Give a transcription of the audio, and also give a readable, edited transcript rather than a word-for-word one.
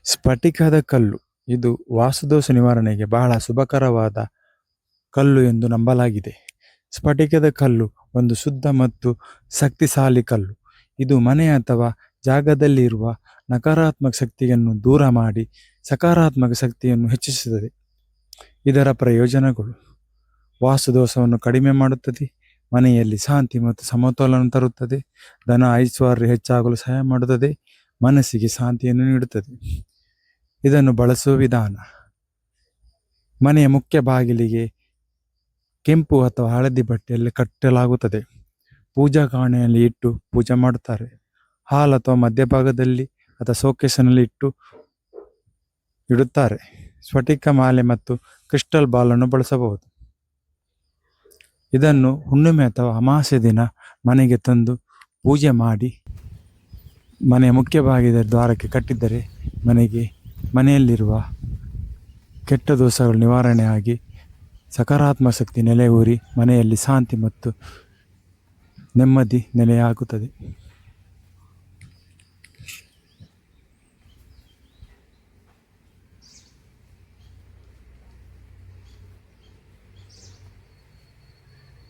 ಸ್ಫಟಿಕದ ಕಲ್ಲು ಇದು ವಾಸ್ತುದೋಷ ನಿವಾರಣೆಗೆ ಬಹಳ ಶುಭಕರವಾದ ಕಲ್ಲು ಎಂದು ನಂಬಲಾಗಿದೆ. ಸ್ಫಟಿಕದ ಕಲ್ಲು ಒಂದು ಶುದ್ಧ ಮತ್ತು ಶಕ್ತಿಶಾಲಿ ಕಲ್ಲು. ಇದು ಮನೆ ಅಥವಾ ಜಾಗದಲ್ಲಿರುವ ನಕಾರಾತ್ಮಕ ಶಕ್ತಿಯನ್ನು ದೂರ ಮಾಡಿ ಸಕಾರಾತ್ಮಕ ಶಕ್ತಿಯನ್ನು ಹೆಚ್ಚಿಸುತ್ತದೆ. ಇದರ ಪ್ರಯೋಜನಗಳು: ವಾಸ್ತುದೋಷವನ್ನು ಕಡಿಮೆ ಮಾಡುತ್ತದೆ, ಮನೆಯಲ್ಲಿ ಶಾಂತಿ ಮತ್ತು ಸಮತೋಲನ ತರುತ್ತದೆ, ಧನ ಐಶ್ವರ್ಯ ಹೆಚ್ಚಾಗಲು ಸಹಾಯ ಮಾಡುತ್ತದೆ, ಮನಸ್ಸಿಗೆ ಶಾಂತಿಯನ್ನು ನೀಡುತ್ತದೆ. ಇದನ್ನು ಬಳಸುವ ವಿಧಾನ: ಮನೆಯ ಮುಖ್ಯ ಬಾಗಿಲಿಗೆ ಕೆಂಪು ಅಥವಾ ಹಳದಿ ಬಟ್ಟೆಯಲ್ಲಿ ಕಟ್ಟಲಾಗುತ್ತದೆ. ಪೂಜಾ ಕೋಣೆಯಲ್ಲಿ ಇಟ್ಟು ಪೂಜೆ ಮಾಡುತ್ತಾರೆ. ಹಾಲ್ ಅಥವಾ ಮಧ್ಯಭಾಗದಲ್ಲಿ ಅಥವಾ ಶೋಕೇಸ್ನಲ್ಲಿ ಇಡುತ್ತಾರೆ. ಸ್ಫಟಿಕ ಮಾಲೆ ಮತ್ತು ಕ್ರಿಸ್ಟಲ್ ಬಾಲ್ ಅನ್ನು ಬಳಸಬಹುದು. ಇದನ್ನು ಹುಣ್ಣಿಮೆ ಅಥವಾ ಅಮಾವಾಸ್ಯೆ ದಿನ ಮನೆಗೆ ತಂದು ಪೂಜೆ ಮಾಡಿ ಮನೆಯ ಮುಖ್ಯ ಭಾಗದ ದ್ವಾರಕ್ಕೆ ಕಟ್ಟಿದ್ದರೆ ಮನೆಯಲ್ಲಿರುವ ಕೆಟ್ಟ ದೋಷಗಳು ನಿವಾರಣೆಯಾಗಿ ಸಕಾರಾತ್ಮಕ ಶಕ್ತಿ ನೆಲೆಯೂರಿ ಮನೆಯಲ್ಲಿ ಶಾಂತಿ ಮತ್ತು ನೆಮ್ಮದಿ ನೆಲೆಯಾಗುತ್ತದೆ.